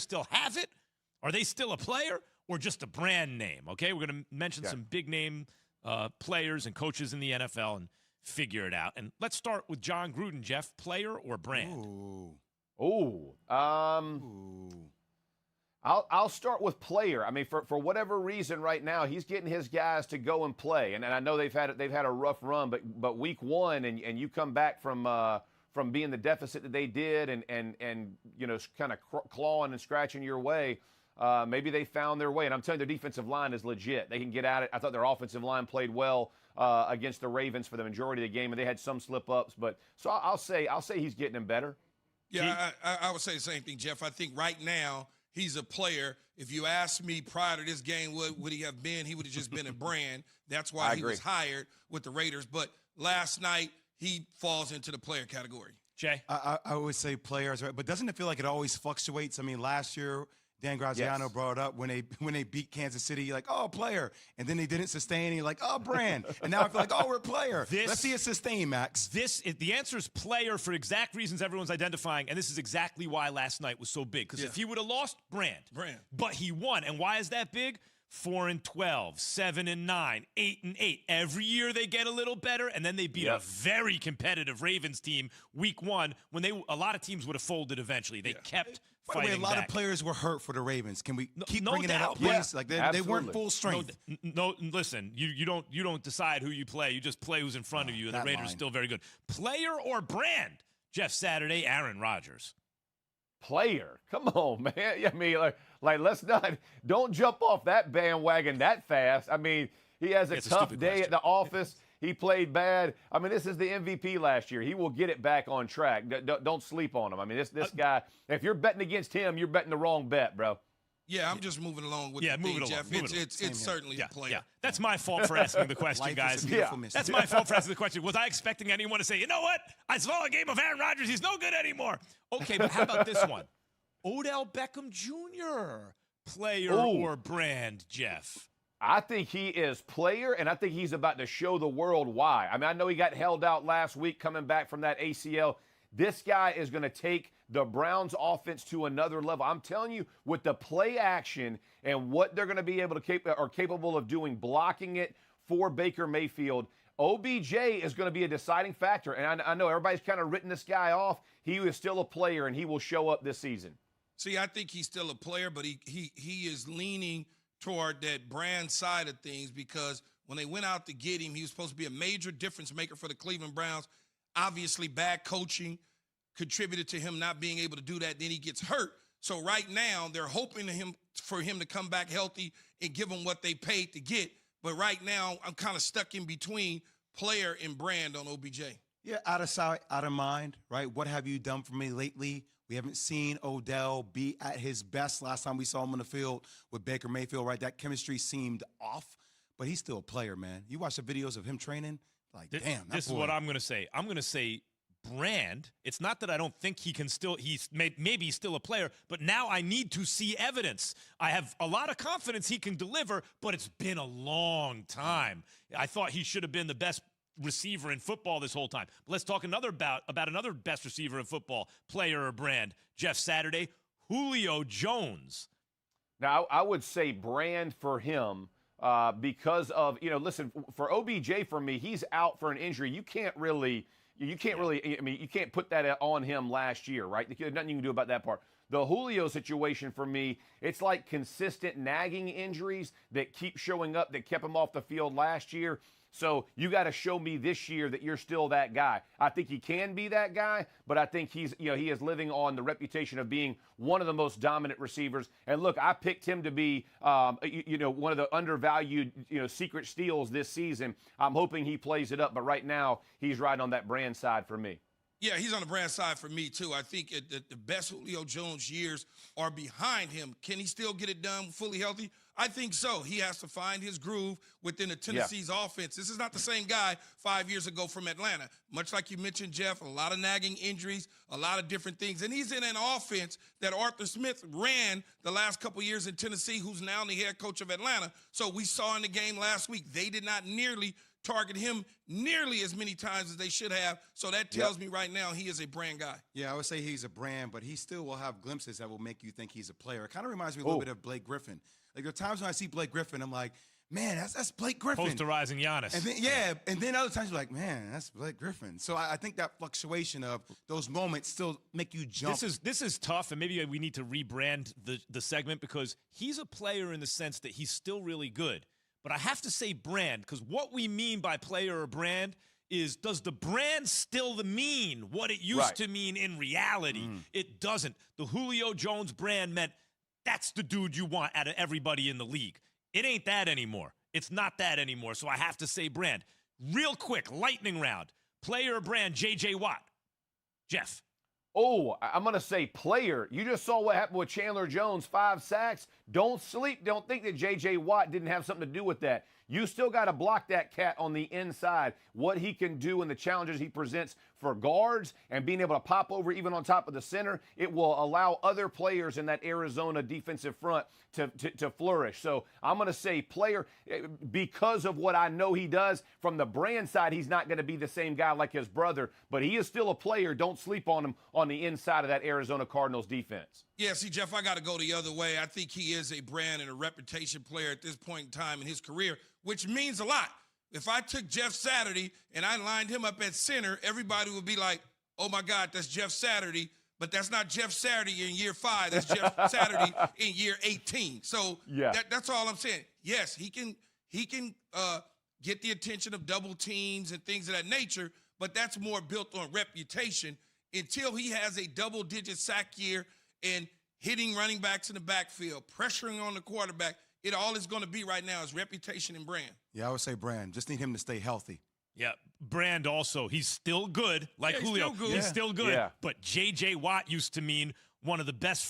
still have it? Are they still a player or just a brand name? Okay, we're going to mention some big name players and coaches in the NFL and figure it out. And let's start with John Gruden, Jeff. Player or brand? I'll start with player. I mean, for whatever reason, right now he's getting his guys to go and play, and I know they've had a rough run, but week one, and you come back from being the deficit that they did, and you know, kind of clawing and scratching your way. Maybe they found their way, and I'm telling you, their defensive line is legit. They can get at it. I thought their offensive line played well against the Ravens for the majority of the game, and they had some slip-ups. But so I'll say he's getting them better. Yeah, I would say the same thing, Jeff. I think right now he's a player. If you asked me prior to this game, what would he have been? He would have just been a brand. That's why he was hired with the Raiders. But last night, he falls into the player category. Jay? I would say players, right? But doesn't it feel like it always fluctuates? I mean, last year, Dan Graziano brought up when they beat Kansas City, you're like, oh, player. And then they didn't sustain, and you're like, oh, brand. And now I feel like, oh, we're player. Let's see it sustain, Max. The answer is player for exact reasons everyone's identifying, and this is exactly why last night was so big. Because if he would have lost, brand. But he won. And why is that big? 4-12, 7-9, 8-8. Every year they get a little better, and then they beat a very competitive Ravens team week one when a lot of teams would have folded eventually. They kept fighting a lot back. of players were hurt for the Ravens. Can we keep no bringing that doubt. up, please? Like they weren't full strength. No, listen, you don't decide who you play. You just play who's in front of you, and the Raiders are still very good. Player or brand? Jeff Saturday, Aaron Rodgers. Player, come on, man. I mean, let's don't jump off that bandwagon that fast. I mean, he has a tough day at the office. He played bad. I mean, this is the MVP last year. He will get it back on track. Don't sleep on him. I mean, this guy, if you're betting against him, you're betting the wrong bet, bro. Yeah, I'm just moving along with the thing, Jeff. It's certainly a player. Yeah, that's my fault for asking the question, guys. That's my fault for asking the question. Was I expecting anyone to say, you know what? I saw a game of Aaron Rodgers. He's no good anymore. Okay, but how about this one? Odell Beckham Jr., player or brand, Jeff? I think he is player, and I think he's about to show the world why. I mean, I know he got held out last week coming back from that ACL. This guy is going to take the Browns offense to another level. I'm telling you, with the play action and what they're going to be able to capable of doing, blocking it for Baker Mayfield, OBJ is going to be a deciding factor. And I know everybody's kind of written this guy off. He is still a player, and he will show up this season. See, I think he's still a player, but he is leaning toward that brand side of things, because when they went out to get him, he was supposed to be a major difference maker for the Cleveland Browns. Obviously, bad coaching contributed to him not being able to do that. Then he gets hurt. So right now, they're hoping for him to come back healthy and give him what they paid to get. But right now, I'm kind of stuck in between player and brand on OBJ. Yeah, out of sight, out of mind, right? What have you done for me lately? We haven't seen Odell be at his best. Last time we saw him on the field with Baker Mayfield, right? That chemistry seemed off, but he's still a player, man. You watch the videos of him training, like, damn. This is what I'm going to say. I'm going to say brand. It's not that I don't think he can still, maybe he's still a player, but now I need to see evidence. I have a lot of confidence he can deliver, but it's been a long time. I thought he should have been the best receiver in football this whole time. But let's talk about another best receiver in football, player or brand. Jeff Saturday, Julio Jones. Now, I would say brand for him because of, listen, for OBJ, for me, he's out for an injury. You can't really, I mean, you can't put that on him last year, right? There's nothing you can do about that part. The Julio situation for me, it's like consistent nagging injuries that keep showing up that kept him off the field last year. So you got to show me this year that you're still that guy. I think he can be that guy, but I think he is living on the reputation of being one of the most dominant receivers. And look, I picked him to be, one of the undervalued, secret steals this season. I'm hoping he plays it up, but right now he's riding on that brand side for me. Yeah, he's on the brand side for me, too. I think the best Julio Jones years are behind him. Can he still get it done fully healthy? I think so. He has to find his groove within the Tennessee's offense. This is not the same guy 5 years ago from Atlanta. Much like you mentioned, Jeff, a lot of nagging injuries, a lot of different things. And he's in an offense that Arthur Smith ran the last couple years in Tennessee, who's now the head coach of Atlanta. So we saw in the game last week, they did not nearly target him nearly as many times as they should have. So that tells me right now he is a brand guy. Yeah, I would say he's a brand, but he still will have glimpses that will make you think he's a player. It kind of reminds me a little bit of Blake Griffin. Like, there are times when I see Blake Griffin, I'm like, man, that's Blake Griffin. Posterizing Giannis. And then other times you're like, man, that's Blake Griffin. So I think that fluctuation of those moments still make you jump. This is tough, and maybe we need to rebrand the segment because he's a player in the sense that he's still really good. But I have to say brand, because what we mean by player or brand is, does the brand still mean what it used to mean in reality? It doesn't. The Julio Jones brand meant that's the dude you want out of everybody in the league. It ain't that anymore. It's not that anymore. So I have to say brand. Real quick, lightning round. Player or brand, J.J. Watt. Jeff. Oh, I'm going to say player. You just saw what happened with Chandler Jones, 5 sacks. Don't sleep. Don't think that J.J. Watt didn't have something to do with that. You still got to block that cat on the inside. What he can do and the challenges he presents for guards and being able to pop over even on top of the center, it will allow other players in that Arizona defensive front to flourish. So I'm going to say player because of what I know he does. From the brand side, he's not going to be the same guy like his brother, but he is still a player. Don't sleep on him on the inside of that Arizona Cardinals defense. Yeah, see, Jeff, I got to go the other way. I think he is a brand and a reputation player at this point in time in his career, which means a lot. If I took Jeff Saturday and I lined him up at center, everybody would be like, oh, my God, that's Jeff Saturday. But that's not Jeff Saturday in year 5. That's Jeff Saturday in year 18. So that's all I'm saying. Yes, he can get the attention of double teams and things of that nature, but that's more built on reputation until he has a double-digit sack year and hitting running backs in the backfield, pressuring on the quarterback. It all is going to be right now is reputation and brand. Yeah, I would say brand. Just need him to stay healthy. Yeah, brand also. He's still good, like Julio. Still good. He's still good. Yeah. But J.J. Watt used to mean one of the best